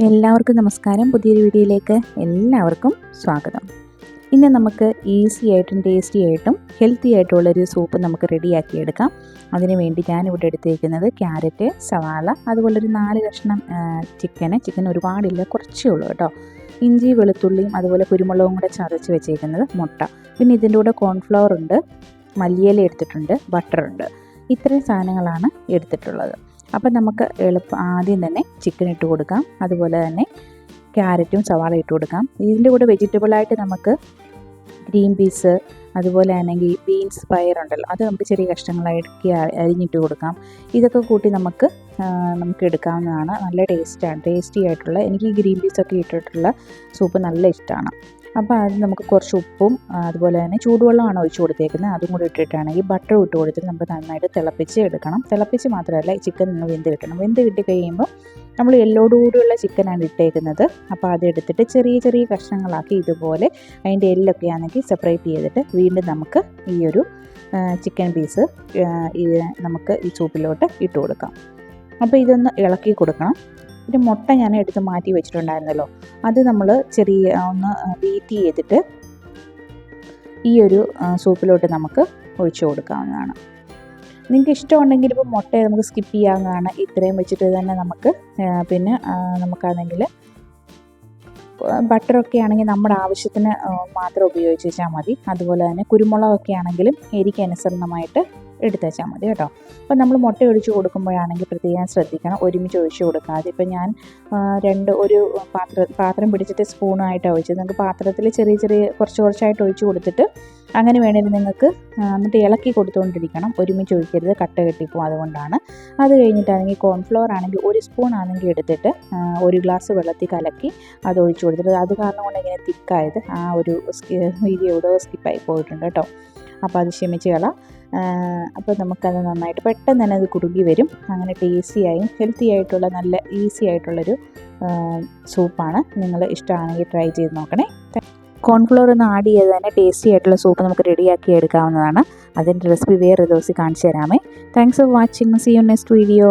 എല്ലാവർക്കും നമസ്കാരം. പുതിയൊരു വീഡിയോയിലേക്ക് എല്ലാവർക്കും സ്വാഗതം. ഇന്ന് നമുക്ക് ഈസി ആയിട്ടും ടേസ്റ്റി ആയിട്ടും ഹെൽത്തി ആയിട്ടുള്ളൊരു സൂപ്പ് നമുക്ക് റെഡിയാക്കി എടുക്കാം. അതിന് വേണ്ടി ഞാനിവിടെ എടുത്തേക്കുന്നത് ക്യാരറ്റ്, സവാള, അതുപോലൊരു 4 കഷ്ണം ചിക്കൻ ഒരുപാടില്ല, കുറച്ചേ ഉള്ളൂ കേട്ടോ. ഇഞ്ചി, വെളുത്തുള്ളിയും അതുപോലെ കുരുമുളകും കൂടെ ചതച്ച് വെച്ചേക്കുന്നത്, മുട്ട, പിന്നെ ഇതിൻ്റെ കൂടെ കോൺഫ്ലവർ ഉണ്ട്, മല്ലിയില എടുത്തിട്ടുണ്ട്, ബട്ടറുണ്ട്. ഇത്രയും സാധനങ്ങളാണ് എടുത്തിട്ടുള്ളത്. അപ്പം നമുക്ക് ആദ്യം തന്നെ ചിക്കൻ ഇട്ട് കൊടുക്കാം. അതുപോലെ തന്നെ ക്യാരറ്റും സവാള ഇട്ട് കൊടുക്കാം. ഇതിൻ്റെ കൂടെ വെജിറ്റബിളായിട്ട് നമുക്ക് ഗ്രീൻ പീസ്, അതുപോലെ ആണെങ്കിൽ ബീൻസ്, പയറുണ്ടല്ലോ, അത് നമുക്ക് ചെറിയ കഷ്ണങ്ങളാക്കി അരിഞ്ഞിട്ട് കൊടുക്കാം. ഇതൊക്കെ കൂട്ടി നമുക്ക് എടുക്കാവുന്നതാണ്. നല്ല ടേസ്റ്റി ആയിട്ടുള്ള, എനിക്ക് ഈ ഗ്രീൻ പീസൊക്കെ ഇട്ടിട്ടുള്ള സൂപ്പ് നല്ല ഇഷ്ടമാണ്. അപ്പോൾ അത് നമുക്ക് കുറച്ച് ഉപ്പും അതുപോലെ തന്നെ ചൂടുവെള്ളമാണ് ഒഴിച്ച് കൊടുത്തേക്കുന്നത്, അതും കൂടി ഇട്ടിട്ടാണെങ്കിൽ ബട്ടർ ഇട്ട് കൊടുത്തിട്ട് നമുക്ക് നന്നായിട്ട് തിളപ്പിച്ച് എടുക്കണം. തിളപ്പിച്ച് മാത്രമല്ല, ചിക്കൻ നിന്ന് വെന്ത് കിട്ടണം. വെന്ത് കിട്ടി കഴിയുമ്പോൾ നമ്മൾ എല്ലോടുകൂടിയുള്ള ചിക്കനാണ് ഇട്ടേക്കുന്നത്. അപ്പോൾ അതെടുത്തിട്ട് ചെറിയ ചെറിയ കഷ്ണങ്ങളാക്കി ഇതുപോലെ അതിൻ്റെ എല്ലൊക്കെ ആണെങ്കിൽ സെപ്പറേറ്റ് ചെയ്തിട്ട് വീണ്ടും നമുക്ക് ഈ ഒരു ചിക്കൻ പീസ് നമുക്ക് ഈ സൂപ്പിലോട്ട് ഇട്ട് കൊടുക്കാം. അപ്പോൾ ഇതൊന്ന് ഇളക്കി കൊടുക്കണം. പിന്നെ മുട്ട ഞാൻ എടുത്ത് മാറ്റി വെച്ചിട്ടുണ്ടായിരുന്നല്ലോ, അത് നമ്മൾ ഒന്ന് ബീറ്റ് ചെയ്തിട്ട് ഈ ഒരു സൂപ്പിലോട്ട് നമുക്ക് ഒഴിച്ചു കൊടുക്കാവുന്നതാണ്. നിങ്ങൾക്ക് ഇഷ്ടമുണ്ടെങ്കിൽ ഇപ്പോൾ മുട്ട നമുക്ക് സ്കിപ്പ് ചെയ്യാവുന്നതാണ്. ഇത്രയും വെച്ചിട്ട് തന്നെ നമുക്ക് പിന്നെ നമുക്കാണെങ്കിൽ ബട്ടറൊക്കെ ആണെങ്കിൽ നമ്മുടെ ആവശ്യത്തിന് മാത്രം ഉപയോഗിച്ച് വെച്ചാൽ മതി. അതുപോലെ തന്നെ കുരുമുളകൊക്കെ ആണെങ്കിലും എരിക്കനുസരണമായിട്ട് എടുത്ത് വെച്ചാൽ മതി കേട്ടോ. അപ്പോൾ നമ്മൾ മുട്ട ഒഴിച്ച് കൊടുക്കുമ്പോഴാണെങ്കിൽ പ്രത്യേകം ശ്രദ്ധിക്കണം, ഒരുമിച്ച് ഒഴിച്ച് കൊടുക്കാതെ. ഇപ്പം ഞാൻ ഒരു പാത്രം പിടിച്ചിട്ട് സ്പൂണായിട്ടാണ് ഒഴിച്ചത്. നിങ്ങൾക്ക് പാത്രത്തിൽ ചെറിയ കുറച്ചായിട്ട് ഒഴിച്ച് കൊടുത്തിട്ട് അങ്ങനെ വേണമെങ്കിൽ നിങ്ങൾക്ക് എന്നിട്ട് ഇളക്കി കൊടുത്തുകൊണ്ടിരിക്കണം. ഒരുമിച്ച് ഒഴിക്കരുത്, കട്ട കെട്ടിപ്പോവും, അതുകൊണ്ടാണ്. അത് കഴിഞ്ഞിട്ടാണെങ്കിൽ കോൺഫ്ലവർ ആണെങ്കിൽ 1 സ്പൂൺ ആണെങ്കിൽ എടുത്തിട്ട് 1 ഗ്ലാസ് വെള്ളത്തിൽ കലക്കി അത് ഒഴിച്ച് കൊടുത്തിട്ട്, അത് കാരണം കൊണ്ട് ഇങ്ങനെ തിക്കായത് ആ ഒരു വീഡിയോ ഇവിടെ സ്കിപ്പായി പോയിട്ടുണ്ട് കേട്ടോ. അപ്പോൾ അത് ക്ഷമിച്ച് കളാം. അപ്പോൾ നമുക്കത് നന്നായിട്ട് പെട്ടെന്ന് തന്നെ അത് കുറുകി വരും. അങ്ങനെ ടേസ്റ്റിയായും ഹെൽത്തി ആയിട്ടുള്ള നല്ല ഈസി ആയിട്ടുള്ളൊരു സൂപ്പാണ്. നിങ്ങൾ ഇഷ്ടമാണെങ്കിൽ ട്രൈ ചെയ്ത് നോക്കണേ. കോൺഫ്ലോർ ഒന്ന് ആഡ് ചെയ്ത് തന്നെ ടേസ്റ്റി ആയിട്ടുള്ള സൂപ്പ് നമുക്ക് റെഡിയാക്കി എടുക്കാവുന്നതാണ്. അതിൻ്റെ റെസിപ്പി വേറെ ദിവസം കാണിച്ചു തരാമേ. Thanks for watching. See you next video.